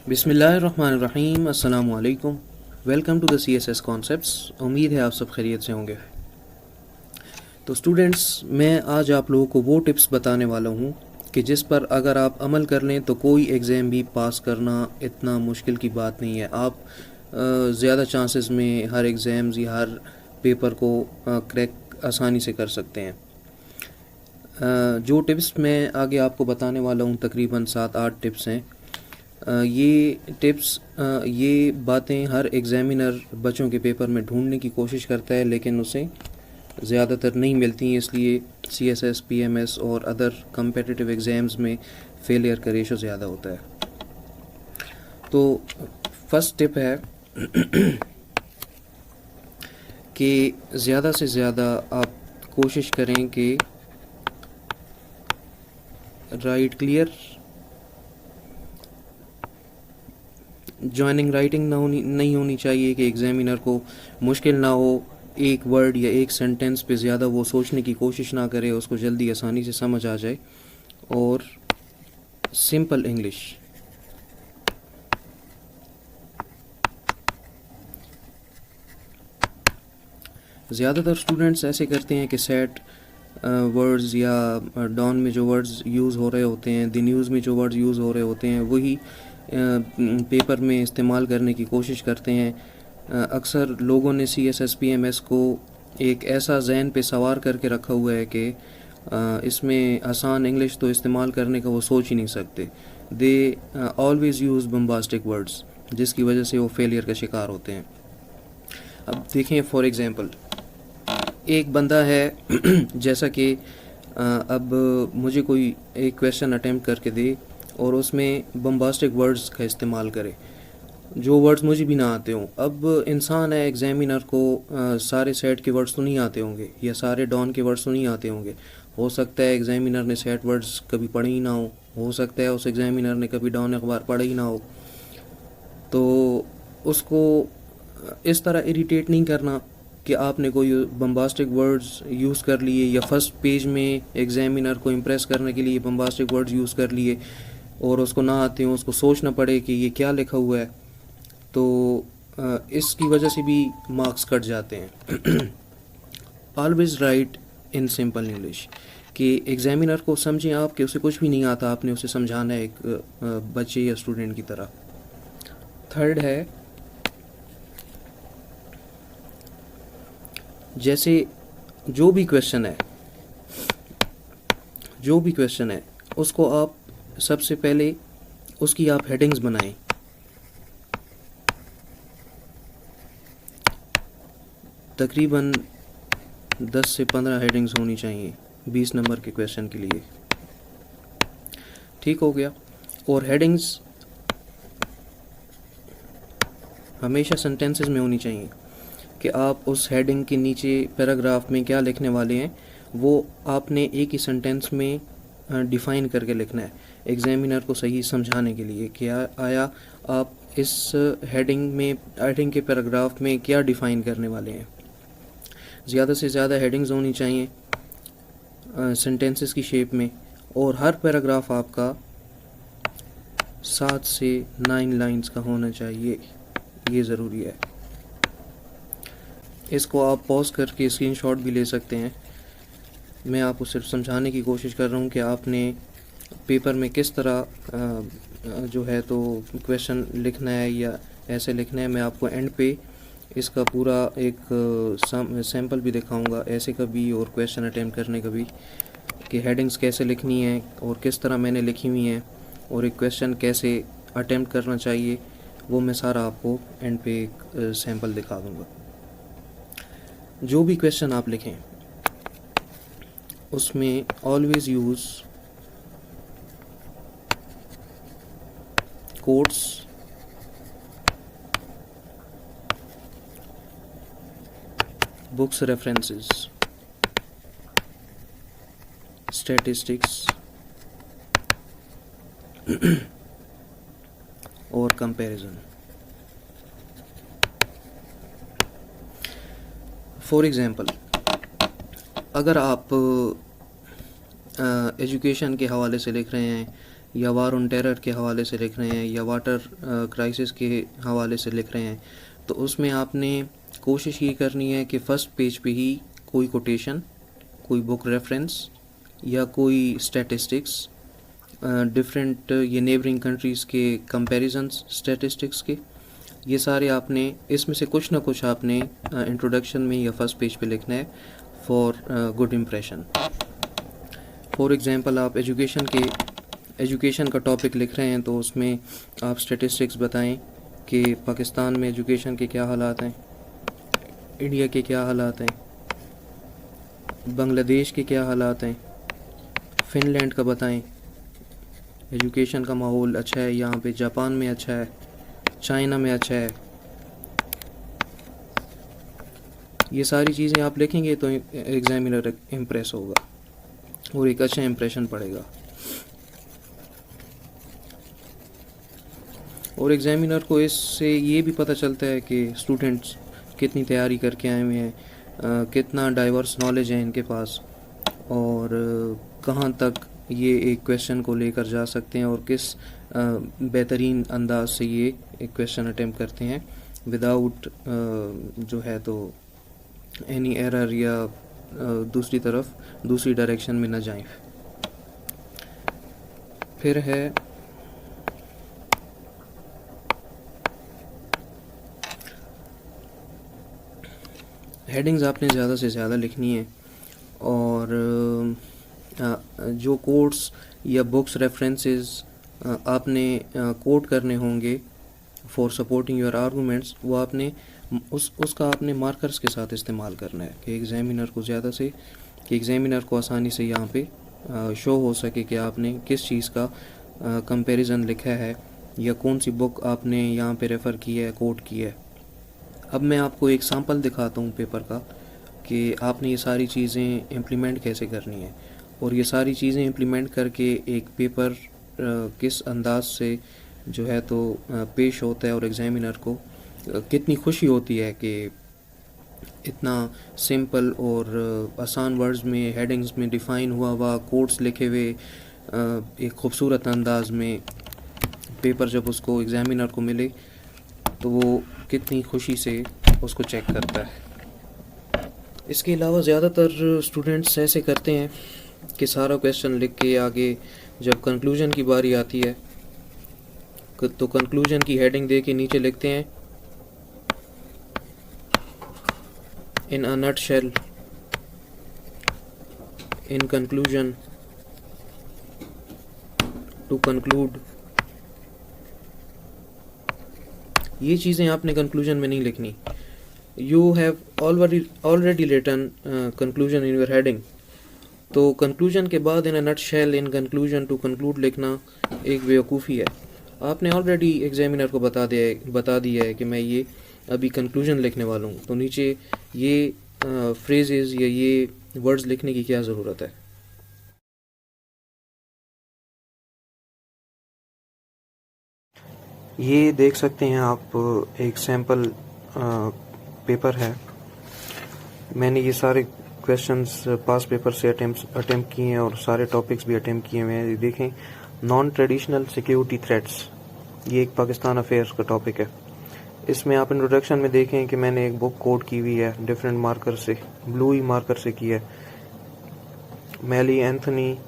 बिस्मिल्लाहिर्रहमानिर्रहीम। अस्सलामु अलैकुम। Welcome to the CSS concepts. उम्मीद है आप सब खैरियत से होंगे। तो स्टूडेंट्स, मैं आज आप लोगों को वो टिप्स बताने वाला हूँ कि जिस पर अगर आप अमल कर लें तो कोई एग्ज़ाम भी पास करना इतना मुश्किल की बात नहीं है। आप ज़्यादा चांसेस में हर एग्ज़ाम्स या हर पेपर को क्रैक आसानी से कर सकते हैं। जो टिप्स मैं आगे आपको बताने वाला हूँ, तकरीबन 7-8 टिप्स हैं। ये बातें हर एग्ज़ामिनर बच्चों के पेपर में ढूंढने की कोशिश करता है, लेकिन उसे ज़्यादातर नहीं मिलती हैं। इसलिए CSS, PMS और अदर कम्पिटिटिव एग्ज़ाम्स में फेलियर का रेशो ज़्यादा होता है। तो फर्स्ट टिप है कि ज़्यादा से ज़्यादा आप कोशिश करें कि राइट क्लियर जॉइनिंग राइटिंग नहीं होनी चाहिए कि एग्ज़ामिनर को मुश्किल ना हो। एक वर्ड या एक सेंटेंस पे ज़्यादा वो सोचने की कोशिश ना करे, उसको जल्दी आसानी से समझ आ जाए। और सिंपल इंग्लिश, ज़्यादातर स्टूडेंट्स ऐसे करते हैं कि सेट वर्ड्स या डॉन में जो वर्ड्स यूज़ हो रहे होते हैं, द न्यूज़ में जो वर्ड्स यूज़ हो रहे होते हैं, वही पेपर में इस्तेमाल करने की कोशिश करते हैं। अक्सर लोगों ने CSS PMS को एक ऐसा जहन पे सवार करके रखा हुआ है कि इसमें आसान इंग्लिश तो इस्तेमाल करने का वो सोच ही नहीं सकते। They always use bombastic words, जिसकी वजह से वो फेलियर का शिकार होते हैं। अब देखें, फॉर एग्ज़ाम्पल, एक बंदा है जैसा कि अब मुझे कोई एक क्वेश्चन अटेम्प्ट करके दे और उसमें बम्बास्टिक वर्ड्स का इस्तेमाल करे, जो वर्ड्स मुझे भी ना आते हों। अब इंसान है, एग्ज़ामिनर को सारे सेट के वर्ड्स तो नहीं आते होंगे या सारे डॉन के वर्ड्स तो नहीं आते होंगे। हो सकता है एग्ज़ामिनर ने सेट वर्ड्स कभी पढ़े ही ना हो सकता है उस एग्ज़ामिनर ने कभी डॉन अखबार पढ़े ही ना हो। तो उसको इस तरह इरिटेट नहीं करना कि आपने कोई बम्बास्टिक वर्ड्स यूज़ कर लिए या फर्स्ट पेज में एग्ज़ामिनर को इम्प्रेस करने के लिए बम्बास्टिक वर्ड्स यूज़ कर लिए और उसको ना आते हों, उसको सोचना पड़े कि ये क्या लिखा हुआ है। तो इसकी वजह से भी मार्क्स कट जाते हैं। Always right in simple English, कि एग्ज़ामिनर को समझें आप कि उसे कुछ भी नहीं आता, आपने उसे समझाना है एक बच्चे या स्टूडेंट की तरह। थर्ड है, जैसे जो भी क्वेश्चन है उसको आप सबसे पहले उसकी आप हेडिंग्स बनाएं। तकरीबन 10 से 15 हेडिंग्स होनी चाहिए 20 नंबर के क्वेश्चन के लिए। ठीक हो गया। और हेडिंग्स हमेशा सेंटेंसेस में होनी चाहिए कि आप उस हेडिंग के नीचे पैराग्राफ में क्या लिखने वाले हैं वो आपने एक ही सेंटेंस में डिफ़ाइन करके लिखना है, एग्ज़ामिनर को सही समझाने के लिए कि आया आप इस हेडिंग के पैराग्राफ में क्या डिफ़ाइन करने वाले हैं। ज़्यादा से ज़्यादा हेडिंग्स होनी चाहिए सेंटेंसेस की शेप में, और हर पैराग्राफ आपका 7 से 9 लाइंस का होना चाहिए, ये ज़रूरी है। इसको आप पॉज करके स्क्रीनशॉट भी ले सकते हैं। मैं आपको सिर्फ समझाने की कोशिश कर रहा हूँ कि आपने पेपर में किस तरह जो है तो क्वेश्चन लिखना है या ऐसे लिखना है। मैं आपको एंड पे इसका पूरा एक सैम्पल भी दिखाऊंगा ऐसे का भी और क्वेश्चन अटेम्प्ट करने का भी, कि हेडिंग्स कैसे लिखनी है और किस तरह मैंने लिखी हुई हैं और एक क्वेश्चन कैसे अटेम्प्ट करना चाहिए, वो मैं सारा आपको एंड पे एक सैम्पल दिखा दूँगा। जो भी क्वेश्चन आप लिखें उसमें always use quotes, books references, statistics और कंपैरिजन। फॉर एग्ज़ाम्पल, अगर आप एजुकेशन के हवाले से लिख रहे हैं या वार ऑन टेरर के हवाले से लिख रहे हैं या वाटर क्राइसिस के हवाले से लिख रहे हैं, तो उसमें आपने कोशिश ये करनी है कि फ़र्स्ट पेज पे ही कोई कोटेशन, कोई बुक रेफरेंस या कोई स्टैटिस्टिक्स, डिफरेंट ये नेबरिंग कंट्रीज़ के कंपैरिजन्स स्टैटिस्टिक्स के, ये सारे आपने इसमें से कुछ ना कुछ आपने इंट्रोडक्शन में या फर्स्ट पेज पे लिखना है for good impression. For example आप एजुकेशन का टॉपिक लिख रहे हैं, तो उसमें आप स्टैटिस्टिक्स बताएं कि पाकिस्तान में एजुकेशन के क्या हालात हैं, इंडिया के क्या हालात हैं, बांग्लादेश के क्या हालात हैं, फ़िनलैंड का बताएं एजुकेशन का माहौल अच्छा है यहाँ पे, जापान में अच्छा है, चाइना में अच्छा है। ये सारी चीज़ें आप लिखेंगे तो एग्ज़ामिनर इम्प्रेस होगा और एक अच्छा इम्प्रेशन पड़ेगा। और एग्ज़ामिनर को इससे ये भी पता चलता है कि स्टूडेंट्स कितनी तैयारी करके आए हुए हैं, कितना डाइवर्स नॉलेज है इनके पास, और कहाँ तक ये एक क्वेश्चन को लेकर जा सकते हैं और किस बेहतरीन अंदाज से ये एक क्वेश्चन अटेम्प्ट करते हैं विदाउट जो है तो एनी एरर या दूसरी डायरेक्शन में न जाएं। फिर है हेडिंग्स आपने ज़्यादा से ज़्यादा लिखनी है, और जो कोट्स या बुक्स रेफरेंसेस आपने कोट करने होंगे फॉर सपोर्टिंग योर आर्गूमेंट्स, वो आपने उसका आपने मार्कर्स के साथ इस्तेमाल करना है कि एग्ज़ामिनर को आसानी से यहाँ पे शो हो सके कि आपने किस चीज़ का कंपैरिजन लिखा है या कौन सी बुक आपने यहाँ पे रेफ़र की है, कोट की है। अब मैं आपको एक सैंपल दिखाता हूँ पेपर का कि आपने ये सारी चीज़ें इम्प्लीमेंट कैसे करनी है, और ये सारी चीज़ें इम्प्लीमेंट करके एक पेपर किस अंदाज से जो है तो पेश होता है, और एग्ज़ामिनर को कितनी खुशी होती है कि इतना सिंपल और आसान वर्ड्स में, हेडिंग्स में डिफ़ाइन हुआ कोट्स लिखे हुए एक ख़ूबसूरत अंदाज में पेपर जब उसको एग्ज़ामिनर को मिले तो वो कितनी खुशी से उसको चेक करता है। इसके अलावा ज़्यादातर स्टूडेंट्स ऐसे करते हैं कि सारा क्वेश्चन लिख के आगे जब कंक्लूजन की बारी आती है तो कंक्लूजन की हेडिंग दे के नीचे लिखते हैं in a nutshell, in conclusion, to conclude. ये चीज़ें आपने कंक्लूजन में नहीं लिखनी। You have already written conclusion in your heading, तो कंक्लूजन के बाद in a nutshell, in conclusion, to conclude लिखना एक बेवकूफ़ी है। आपने ऑलरेडी एग्जामिनर को बता दिया है कि मैं ये अभी कंक्लूजन लिखने वाला हूँ, तो नीचे ये फ्रेजेस या ये वर्ड्स लिखने की क्या ज़रूरत है। ये देख सकते हैं आप एक सैम्पल पेपर है। मैंने ये सारे क्वेश्चंस पास पेपर से अटेम्प्ट किए हैं और सारे टॉपिक्स भी अटेम्प्ट किए हुए हैं। देखें, नॉन ट्रेडिशनल सिक्योरिटी थ्रेट्स, ये एक पाकिस्तान अफेयर्स का टॉपिक है। इसमें आप इंट्रोडक्शन में देखें कि मैंने एक बुक कोड की हुई है डिफरेंट मार्कर से, ब्लू मार्कर से की है। मैली एंथनी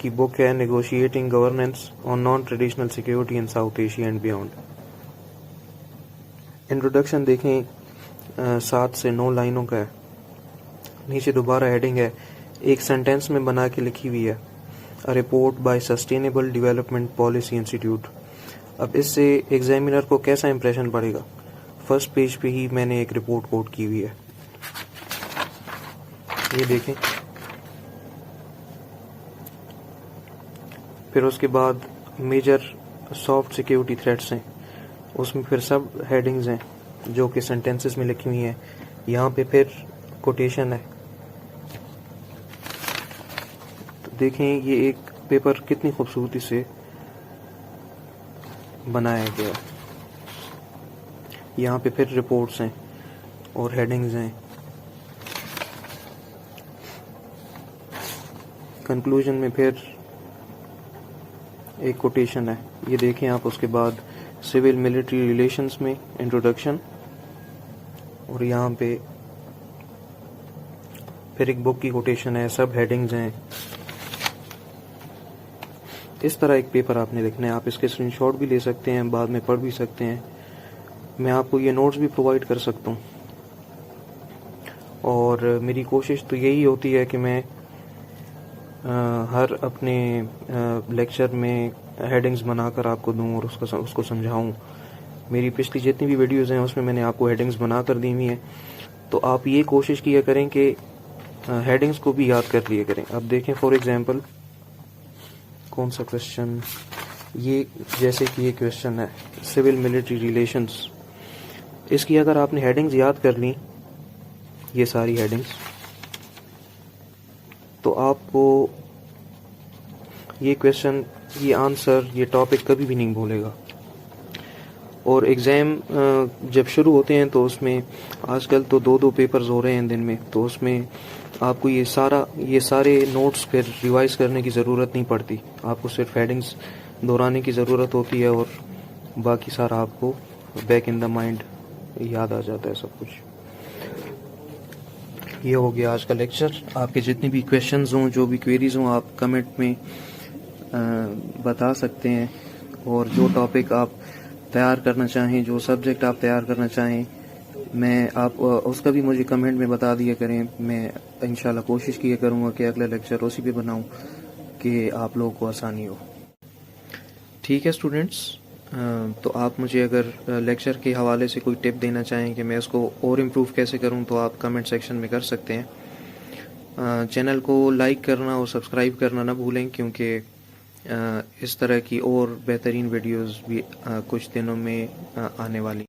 की बुक है negotiating governance on non traditional security in south Asia and beyond. Introduction देखें 7 से 9 लाइनों का है। नीचे दोबारा हेडिंग है, एक सेंटेंस में बना के लिखी हुई है, a report by sustainable development policy institute. अब इससे एग्जामिनर को कैसा इंप्रेशन पड़ेगा? फर्स्ट पेज पे ही मैंने एक रिपोर्ट कोट की हुई है, ये देखें। फिर उसके बाद मेजर सॉफ्ट सिक्योरिटी थ्रेट्स हैं, उसमें फिर सब हेडिंग्स हैं जो कि सेंटेंसेस में लिखी हुई हैं। यहाँ पे फिर कोटेशन है। तो देखें ये एक पेपर कितनी खूबसूरती से बनाया गया। यहाँ पे फिर रिपोर्ट्स हैं और हेडिंग्स हैं। कंक्लूजन में फिर एक कोटेशन है, ये देखें आप। उसके बाद सिविल मिलिट्री रिलेशंस में इंट्रोडक्शन, और यहाँ पे फिर एक बुक की कोटेशन है, सब हेडिंग्स हैं। इस तरह एक पेपर आपने लिखना है। आप इसके स्क्रीनशॉट भी ले सकते हैं, बाद में पढ़ भी सकते हैं। मैं आपको ये नोट्स भी प्रोवाइड कर सकता हूँ, और मेरी कोशिश तो यही होती है कि मैं हर अपने लेक्चर में हेडिंग्स बनाकर आपको दूं और उसको समझाऊं। मेरी पिछली जितनी भी वीडियोज़ हैं उसमें मैंने आपको हेडिंग्स बनाकर दी हुई हैं, तो आप ये कोशिश किया करें कि हेडिंग्स को भी याद कर लिया करें। अब देखें फॉर एग्जांपल कौन सा क्वेश्चन, ये जैसे कि ये क्वेश्चन है सिविल मिलिट्री रिलेशंस। इसकी अगर आपने हेडिंग्स याद कर ली, ये सारी हेडिंग्स, तो आपको ये क्वेश्चन, ये आंसर, ये टॉपिक कभी भी नहीं भूलेगा। और एग्ज़ाम जब शुरू होते हैं तो उसमें आजकल तो 2-2 पेपर्स हो रहे हैं दिन में, तो उसमें आपको ये सारे नोट्स फिर रिवाइज करने की ज़रूरत नहीं पड़ती। आपको सिर्फ हेडिंग्स दोहराने की ज़रूरत होती है और बाकी सारा आपको बैक इन द माइंड याद आ जाता है सब कुछ। ये हो गया आज का लेक्चर। आपके जितने भी क्वेश्चंस हों, जो भी क्वेरीज हों, आप कमेंट में बता सकते हैं। और जो टॉपिक आप तैयार करना चाहें, जो सब्जेक्ट आप तैयार करना चाहें, मैं आप उसका भी मुझे कमेंट में बता दिया करें। मैं इंशाल्लाह कोशिश किया करूँगा कि अगला लेक्चर उसी पे बनाऊँ कि आप लोगों को आसानी हो। ठीक है स्टूडेंट्स, तो आप मुझे अगर लेक्चर के हवाले से कोई टिप देना चाहें कि मैं उसको और इम्प्रूव कैसे करूं, तो आप कमेंट सेक्शन में कर सकते हैं। चैनल को लाइक करना और सब्सक्राइब करना ना भूलें, क्योंकि इस तरह की और बेहतरीन वीडियोस भी कुछ दिनों में आने वाली।